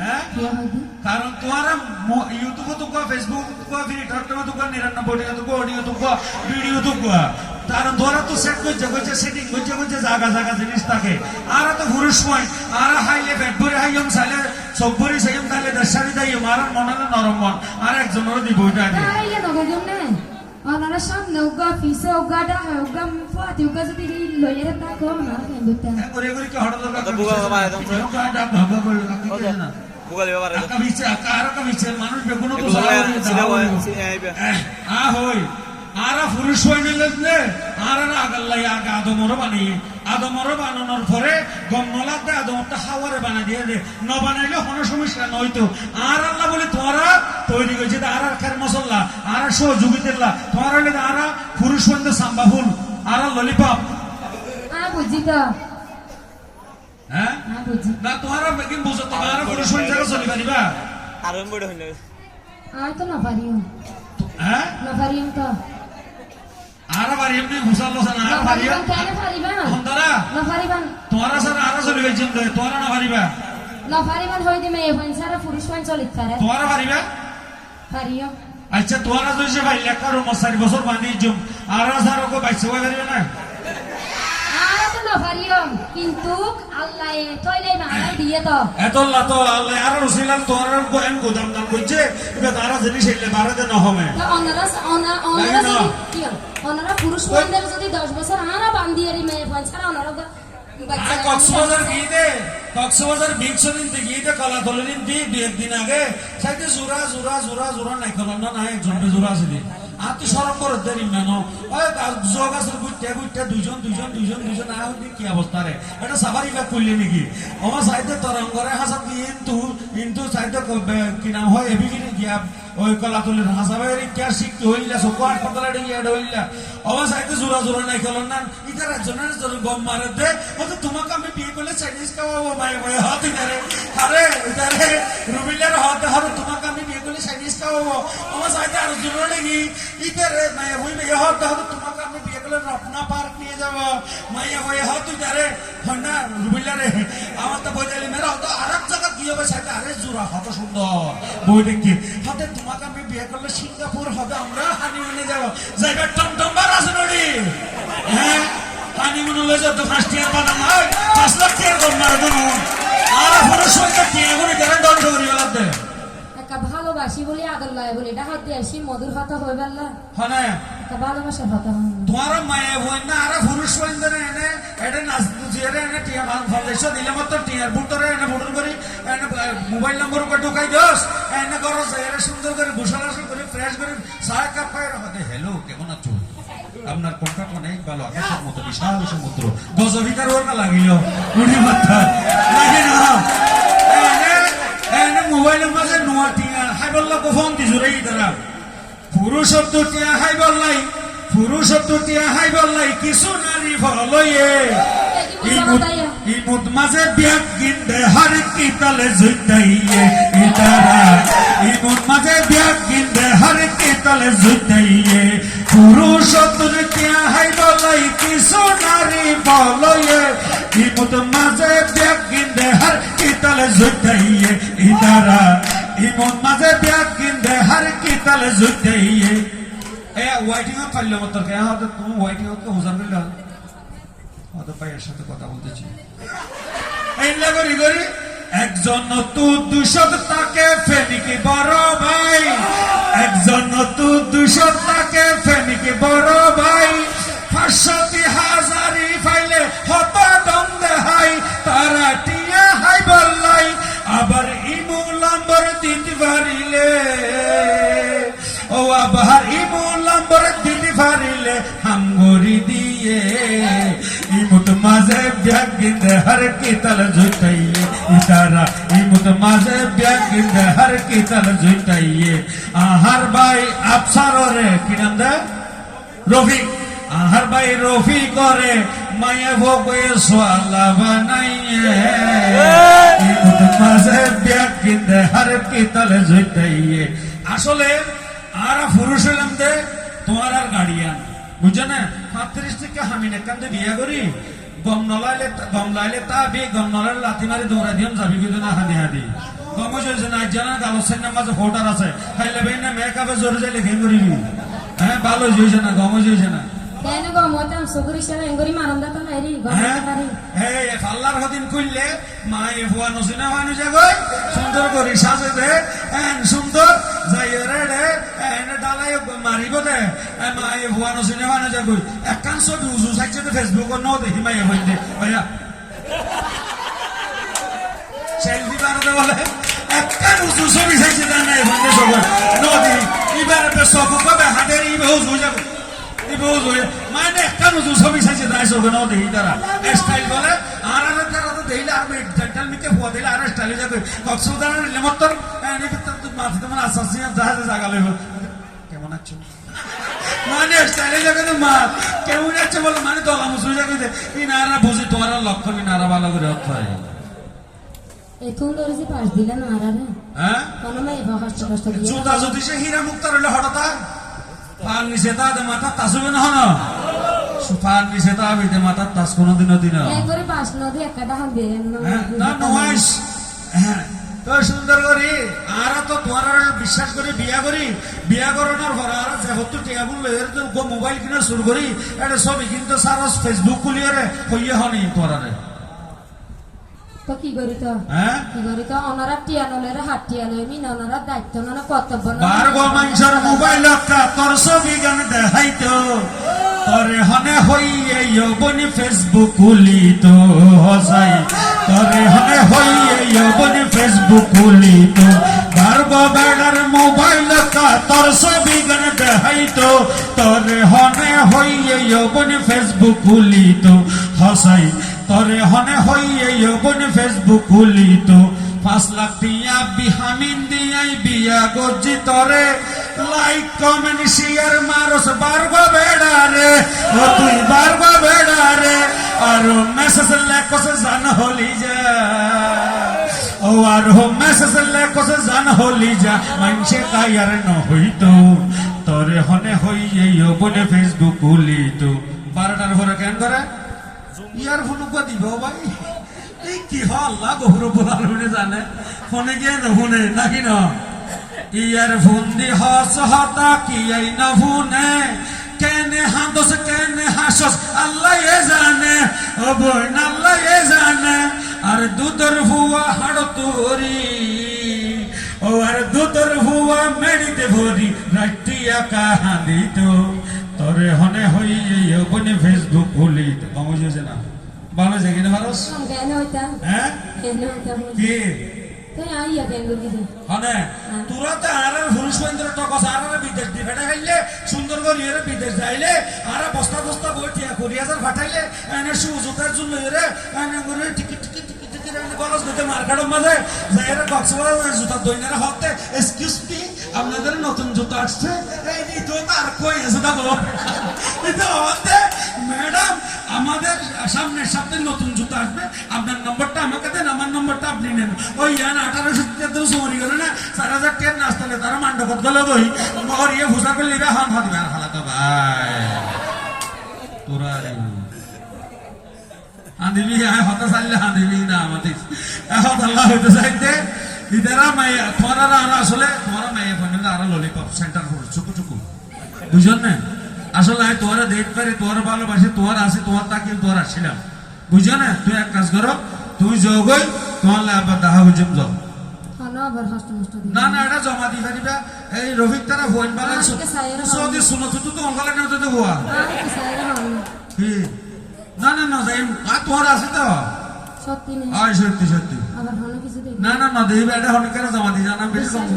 হ্যাঁ কারণ তোমারা ইউটিউবে তো ফেসবুক তো টুইটার তো 99 তো অডিও তো ভিডিও তো কারণ তোরা তো সেট করছে সেটিং করছে জায়গা জায়গা জিনিস থাকে আর তো পুরুষ সময় আর হাইলে পেট ভরে হাইম চাইলে সব ভরে সাইম তাহলে দেশারি যাই আর মনে নরম মন আর একজনের দিব এটা হাইলে নগজম না ওনারা সামনে উগা পিছে উগা ডা উগা ফাতি উগা যদি লইরে তা কম না কেন্দুতে করে করে কি হড় দরকার বুগা বাবা একদম উগা ডা ভাগা বল না বুগা লে বাবা আকা বিচে আকা বিচে মানুষ বেগুনো তো আ হই আরা পুরুষ হইলে আরা আগাল্লাই আগা আদমর বানানোর পরে গম নলাতে আদমটা হাওয়ারে বানা দিয়ে দে ন বানাইলে কোনো সমস্যা নয়তো আর আল্লাহ বলে তোরা তৈরি হয়েছে আর খার মশলা আর সহযোগিতা তোমার হইলে আরা পুরুষ হইলে সাম্বা ফুল আর ললিপপ বুঝি তো হ্যাঁ বুঝি না তোমার কি বুঝো তোমার পুরুষ হইলে চলি পারিবা আর বড় হইলে আর তো না পারিও হ্যাঁ না পারিও তো আরা বাড়ি এমনি ঘুষালো না আর পারিবা কেন পারিবা হন্দারা না পারিবা তোরা স্যার আরা চলি গেছেন তোরা না পারিবা না পারিবা হই দিমে এখন সারা পুরুষ মান চলিত পারে তোরা পারিবা পারিও আচ্ছা তোরা যদি ভাই লেখার 4 বছর বানিয়ে জম আর স্যার ওকে বাইসে পারিবে না আর তো না পারিও কিন্তু আল্লাহ তইলে মারাই দিয়ে তো এত লাতো আল্লাহ আর রসিলাম তোরা কোন গোদাম দাম কইছে এটা তারা জিনিস এলে বারাতে না হবে তো ওনারা পুরুষ মানুষদের যদি 10 বছর আনা বান্ধিয়ে রি মেয়ে পঞ্চারা ওনারা কক্সবাজার বিচ দিন গিয়ে কলা তলিন দি একদিন আগে সাইতে জোরা নাই কলাম না একজন জোরা আছে দি আর তুই সরম করে দেরি মেনো যোগ আছে গুইটা দুইজন না হইনি কি অবস্থা রে এটা সাবারি ব্যাগ করলি নাকি আমার সাইতে তরঙ্গরে হাসাত কিন্তু সাইতে কি নাম হয় এবি গিয়া ওই কলা তুলির হাসাবাই কে শিখতে হইলা সকো হাসপাতালে গিয়া হইলা আমার সাইতে জোরা নাই কলাম না ইতার একজনের গম মারে দে তোমাকে আমি বিয়ে করলে চাইনিজ খাওয়াবো মায়ে হাত আরে রুবিলের হাতে তোমাকে আমি বিয়ে করলে চাইনিজ খাওয়াবো আমার সাইতে আরো জোর নাকি ইতারে মায়ে হই মেয়ে হাত তোমাকে আমি বিয়ে করলে রপনা পার্ক নিয়ে যাবো মায়ে হয়ে হাত ইতারে হয় না রুবিলারে আমার তো বোঝালি মেয়েরা হতো আর এক জায়গা কি হবে সাইতে আরে জোড়া হত সুন্দর বই দেখি হাতে তোমাকে আমি বিয়ে করলে সিঙ্গাপুর হবে আমরা হানিমুনে যাবো জায়গা টমটম্বার আছে নড়ি হ্যাঁ হানিমুনে লয়ে যাবো 5 টাকা বাদাম হয় 5 লাখ টাকা কম মারা দেবো আর পুরুষ হইতে টিয়া করে কেন দণ্ড করি বলাতে একটা ভালোবাসি বলি আদর লয় বলি এটা হাত দিয়ে আসি মধুর কথা হয়ে বেলা হ্যাঁ একটা ভালোবাসার কথা তোমার মায়ে বই না আর পুরুষ হইতে এনে এটা নাচ বুঝিয়ে এনে টিয়া ফাউন্ডেশন দিলে মাত্র টিয়ার বুটরে এনে বুটর করি এনে মোবাইল নম্বর করে ঢুকাই দোস এনে করো এনে সুন্দর করে গোসল করে ফ্রেশ করে চা কাপ খাই রাখতে হ্যালো কেমন আছো আপনার কন্ট্রাক্ট অনেক ভালো আকাশের মতো বিশাল সমুদ্র গজবিকার ওরা লাগিল উনি মাথা লাগে না এনে মোবাইলের মাঝে নোয়া টিয়া হাই বললা ফোন দিছো রে তারা পুরুষত্ব টিয়া হাই বললাই কিছু নারী ফলয়ে ইমুদ মাঝে ব্যাগ গিন্দে হার কি তালে জুইতাইয়ে ইতারা ইমুদ মাঝে ব্যাগ গিন্দে হার কি তালে জুইতাইয়ে পুরুষত্ব টিয়া হাই বললাই কিছু নারী ফলয়ে ইমুদ মাঝে ব্যাগ গিন্দে হার কি তালে জুইতাইয়ে ইতারা ইমুদ মাঝে ব্যাগ গিন্দে হার কি তালে জুইতাইয়ে এ ওয়াইটিং আপ পারলো মত কে হয়তো তুমি ওয়াইটিং আপ কে হুজার করলে হয়তো ভাইয়ের সাথে কথা বলতেছি এই লাগরি গরি একজন তো 200 টাকে ফেনিকে বড় ভাই একজন তো 200 টাকে ফেনিকে বড় ভাই 500,000 ফাইলে হত দন্দে হাই তারা টিয়া হাই বললাই আবার ইমু নম্বর দিতে পারিলে ও আবার ইমু নম্বর দিতে পারিলে হাঙ্গরি দিয়ে ইমুত মাঝে ব্যাগ গিন্দে হর কি তাল জুটাইয়ে ইতারা ইমুত মাঝে ব্যাগ গিন্দে হর কি তাল জুটাইয়ে আহার ভাই আফসার রে কি নাম দে রফিক আহার ভাই রফি করে মায়ে ভোগে সোয়ালা বানাইয়ে ইমুত মাঝে ব্যাগ গিন্দে হর কি তাল জুটাইয়ে আসলে আর পুরুষ হইলাম দে তোমার আর গাড়িয়ান বুঝছো না 35 থেকে আমি একান্তে বিয়ে করি গম লাইলে তা বি গম নলাইলে লাথি মারি দৌড়া দিম যাবি কিন্তু না হানি হানি গম হয়েছে না জানা গালসের নামাজে ভোটার আছে খাইলে বেই না মেকআপে জোরে যাইলে ঘেম করিবি হ্যাঁ ভালো হয়েছে না গম হয়েছে না কেন গো মতাম সুগুরি সারা এঙ্গরি মারন্দা তো নাই রে গম পারি এই আল্লাহর হদিন কইলে মা এ ফুয়া নসিনা মানুষ গই সুন্দর করে সাজে দে এন সুন্দর যাই রে রে এন ডালাই মারিব দে মা এ ফুয়া নসিনা মানুষ গই একখান ছবি উজু সাইছে ফেসবুক ন দেখি মাই হইতে ভাইয়া সেলফি বানাতে বলে একখান উজু ছবি সাইছে না নাই হইতে সব নদী ইবার সব কবে হাতের ইবে উজু যাবে মানে একটা নতুন ছবি চাইছে তাই চোখে নাও দেখি তারা স্টাইল বলে আর তারা তো দেখলে আর জেন্টাল মিকে ফুয়া দিলে আর স্টাইলে যাবে কক্সবাজার লেমত্তর মাথাতে মানে আসাসি জাহাজে জাগা লইব কেমন আছো মানে স্টাইলে যাবে তো মা কেমন আছে বলে মানে দলা মুসুরি যাবে ই নারা বুঝি তোমার লক্ষণ নারা ভালো করে অর্থ হয় এখন ধরেছি পাশ দিলে না আর হ্যাঁ কোনো মাই কষ্ট কষ্ট দিয়ে জুতা যদি সে হীরা মুক্তার হলে হঠাৎ পাল নিচে তা মাথা তাসবে না হন পাল নিচে তা বিতে মাথা তাস কোনোদিনও দিন এঙ্গরি পাশ নদী একটা হান দে না নয় হ্যাঁ তো সুন্দর করি আর তো তোমার বিশ্বাস করি বিয়া করানোর পর আর যেহেতু টেবুল লইয়ের তো মোবাইল কিনা শুরু করি এটা ছবি কিন্তু সারা ফেসবুক খুলিয়ে হইয়ে হনি তোমার তো কি করি তো হ্যাঁ কি করি তো ওনারা টিয়ানলের হাত টিয়ালে মিন ওনারা দায়িত্ব না কর্তব্য না বারগো মানুষের মোবাইল তোর ছবি গান দেখাইতো তরে হনে হইয়ে যৌবনি ফেসবুক খুলি তো হসাই তরে হনে হইয়ে যৌবনি ফেসবুক খুলি তো বারগো বেড়ার মোবাইল তোর ছবি গান দেখাইতো তরে হনে হইয়ে যৌবনি ফেসবুক খুলি তো হসাই তরে হনে হইয়ে যৌবনি ফেসবুক খুলি তো 5 লাখ টিয়া বিহামিন দিয়াই বিয়া গজি তরে লাইক কমেন্ট শেয়ার মারস বারগো বেড়া রে ও তুই বারগো বেড়া রে আর মেসেজ লেখস জান হলি যা ও আর মেসেজ লেখস জান হলি যা মানছে তাই আর ন হইতো তরে হনে হইয়ে যৌবনে ফেসবুক খুলি তো 12টার পরে কেন করে ইয়ারফোন দিব ভাই এই কি আল্লাহ গৌরবুল আলমিনে জানে ফোনে গিয়ে ফোনে নাকি না ইয়ারফোন দি হস হতা কি এই না ফোনে কেনে হাঁদস কেনে হাসস আল্লাহ এ জানে ও বোন আল্লাহ এ জানে আর দুধর ভুয়া হাড় তোরি ও আর দুধর ভুয়া মেরিতে ভরি রাটিয়া কাহাদি তো তরে হনে হইয়ে বনে ফেসবুক খুলি তো কমজে না ভালো জায়গা না ভারস কেন হইতা হ্যাঁ কেন হইতা কি তুই আইয়া বেঙ্গলি দে হনে তোরা তো আর পুরুষ কেন্দ্র টকস আর বিদেশ দি ফেটা খাইলে সুন্দর করে এর বিদেশ যাইলে আর বস্তা বস্তা বইটিয়া কোরিয়াজার ফাটাইলে এনে সুজুতার জন্য এরে এনে করে টিকিট গলস দিতে মার্কেটের মাঝে যাইরা কক্সবাজার জুতা দইনারা হতে এক্সকিউজ মি আপনাদের নতুন জুতা আসছে এই তো আর কই আছে দেখো এটা হতে ম্যাডাম আমাদের সামনের সপ্তাহে নতুন জুতা আসবে আপনার নম্বরটা আমাকে দেন আমার নম্বরটা আপনি নেন ওই 1873 সমরি গেল না 4000 টাকা নাস্তালে তারা মান্ডকত গেল বই মগর ইয়ে ভুসা করলে রে হান হাত বের হালাতো ভাই তোরা হাঁদিবি হতা চাইলে হাঁদিবি না আমাদের এখন আল্লাহ হইতে চাইতে ইদারা মাইয়া তোমারা আসলে তোমারা মাইয়া ফোন আরো ললিপপ সেন্টার চুকু চুকু বুঝলেন না আসলে আমি তোরা দেখতে পারি তোর ভালোবাসি তোর আছে তোমার তাকিয়ে তোর আসছিলাম বুঝছো না তুই এক কাজ করো তুই যোগই তোমার আবার দেখা বুঝুম যাও না না এটা জমা দি পারিবা এই রফিক তারা ফোন বালা সৌদি শুনো তুই তো অঙ্কালে নেওয়া তো হওয়া কি না না না যাই তোমার আছে তো সত্যি না আয় সত্যি সত্যি আবার হলো কিছু দেখ না না না দেই বেটা হনিকারে জমা দি জানা বেশি কম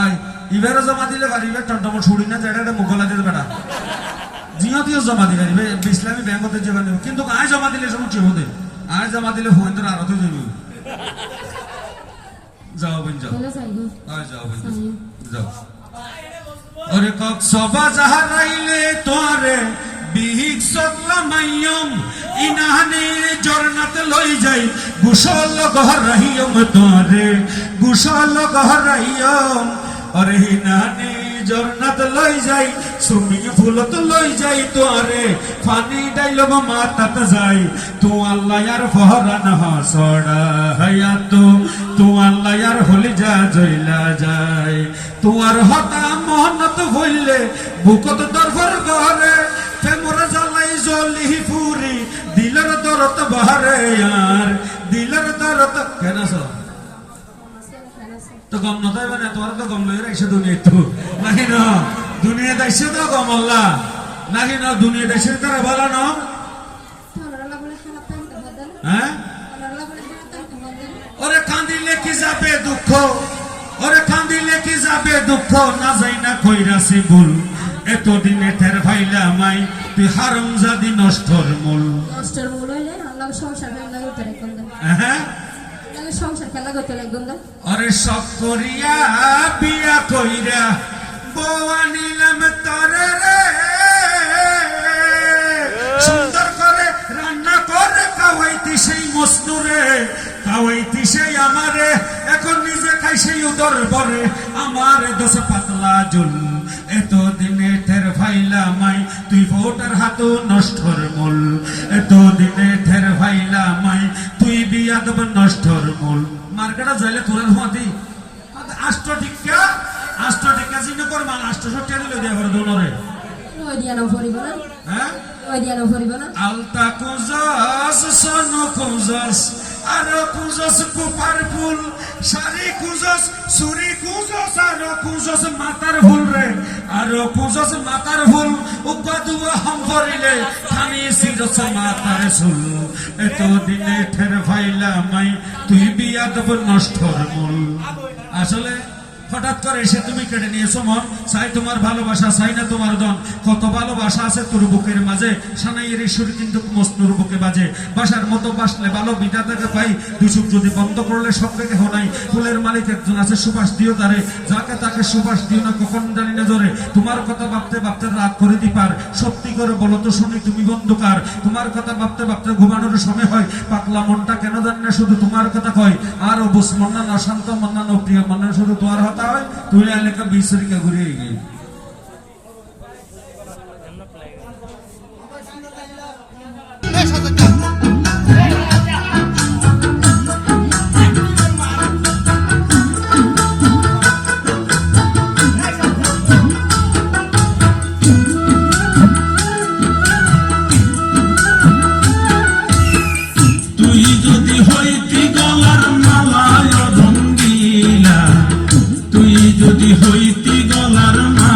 আয় ইবেরে জমা দিলে পারিবে টন্টমো ছুড়ি না যেটা মুখলা দিতে বেটা জিওতিও জমা দি পারিবে ইসলামী ব্যাংকতে জমা দিব কিন্তু আয় জমা দিলে সমস্যা হবে আয় জমা দিলে ফোন ধরে আরো তো যাবে যাও বন যাও আয় যাও বন যাও ওরে কক্সবাজার আইলে তোরে বিহিক সতলামাইয়ম ইনাহানে জরনাতে লই যাই গুশল গহর রহিয়ম তোরে গুশল গহর রহিয়ম ওরে ইনাহানে ঝর্ণাত লই যাই সুইমিং পুলত লই যাই তোরে পানি ডাইলব মাতাত যাই তু আল্লাহ আর ফহরান হাসড়া হায়াত তু আল্লাহ আর হলি যা জইলা যায় তোমার হতা মহনত হইলে বুকত দরবার গরে প্রেমর জ্বালাই জ্বলি পুরি দিলের দরত বাহারে আর দিলের দরত কেন তো গম নতাই মানে তোমার তো গম লই রাখছে দুনিয়া তো নাকি না দুনিয়া দাইছে তো গম আল্লাহ নাকি না দুনিয়া দাইছে তারা ভালো না হ্যাঁ ওরে কান্দিলে কি যাবে দুঃখ ওরে কান্দিলে কি যাবে দুঃখ না যাই না কইরাছি ভুল এতদিনে টের ভাইলা মাই তুই হারাম জাদি নষ্টর মূল নষ্টর মূল হইলে আল্লাহ সংসার ফেলা করতে রাখুন হ্যাঁ সংসার ফেলা করতে রাখুন আরে সব করিয়া বিয়া কইরা বউয়া নিলাম তরে রে সুন্দর করে রান্না করে খাওয়াইতি সেই মসনুরে খাওয়াইতি সেই আমারে এখন নিজে খাই সেই উদর পরে আমার দোষে পাতলা জুল এতদিনে ঠের ভাইলা মাই তুই ভোটার হাত নষ্টর মূল এতদিনে ঠের ভাইলা মাই তুই বিয়া দেব নষ্টর মূল মার্কেটা যাইলে তোরার হাতি আষ্ট টিকা জিনে করবা আষ্ট সত্যি দিলে দিয়া করে দোনরে ওই দিয়া না ফরিব না হ্যাঁ ওই দিয়া না ফরিব না আলতা কুজাস সোনো কুজাস আর কুজাস কুপার ফুল শাড়ি কুজাস সুরি কুজাস আর কুজাস মাতার ফুল রে আর কুজাস মাতার ফুল উপাদুয়া হাম করিলে খানি সিরস মাতার সুল এত দিনে ঠের ভাইলা মাই তুই বিয়া দেব নষ্টর মূল আসলে হঠাৎ করে এসে তুমি কেটে নিয়েছো মন চাই তোমার ভালোবাসা চাই না তোমার দন কত ভালোবাসা আছে তোর বুকের মাঝে সানাইয়ের ঈশ্বর কিন্তু মস্নুর বুকে বাজে বাসার মতো বাসলে ভালো বিধাতাকে পাই দুচুক যদি বন্ধ করলে সব রেখে হোনাই ফুলের মালিক একজন আছে সুবাস দিও তারে যাকে তাকে সুবাস দিও না কখন জানি না ধরে তোমার কথা ভাবতে ভাবতে রাগ করে দিপার সত্যি করে বলো তো শুনি তুমি বন্ধুকার তোমার কথা ভাবতে ভাবতে ঘুমানোর সময় হয় পাতলা মনটা কেন জানি না শুধু তোমার কথা কয় আর অবুস মন্না না শান্ত মন্না না প্রিয় মন্না শুধু তোমার হতা হয় তুই এলাকা বিশ্বরিকা ঘুরিয়ে গিয়ে তুই যদি হইতি গলার মালায় রঙ্গিলা তুই যদি হইতি গলার মালা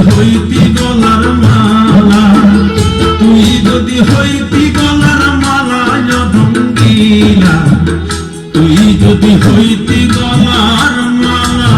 হইতি গলার মালা, তুই যদি হইতি গলার মালা রঙ্গিলা, তুই যদি হইতি গলার মালা।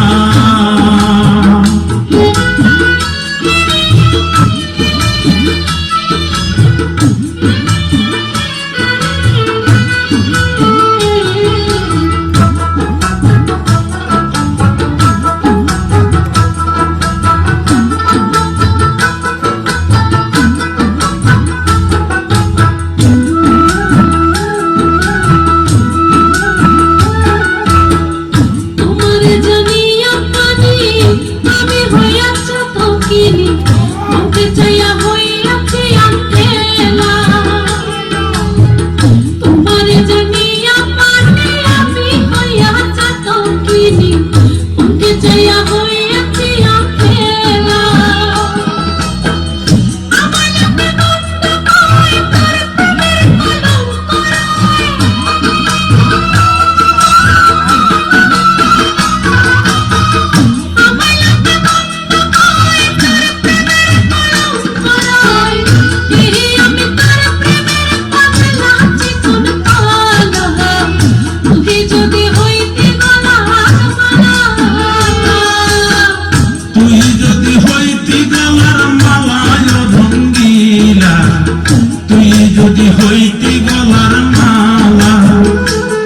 যদি হইতি গলার মালা,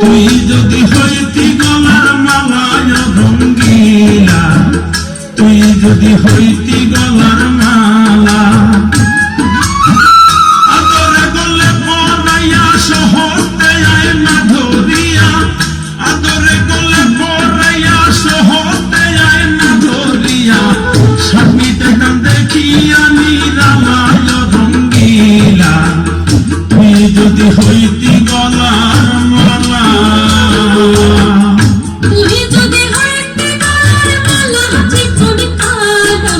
তুই যদি হইতি গলার মালা রঙ্গিলা, তুই যদি হইতি গলার মালা। আদরে গলে পরাইয়া সহজতে আয় না ধরিয়া, আদরে গলে পরাইয়া সহজতে আয় না ধরিয়া, স্বামীতে কান দেখিয়া নিরালায় রঙ্গিলা, তুই যদি হইতি গলার মালা। তুই যদি হইতি গলার মালা চিকন কালা,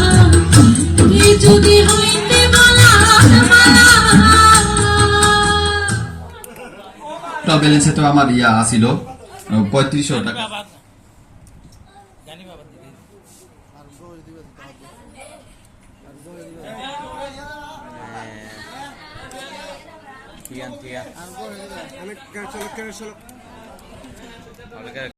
তুই যদি হইতি গলার মালা। ব্যালেন্সে তো আমার ইয়া আসিল 3500 টাকা। ঠিক আছে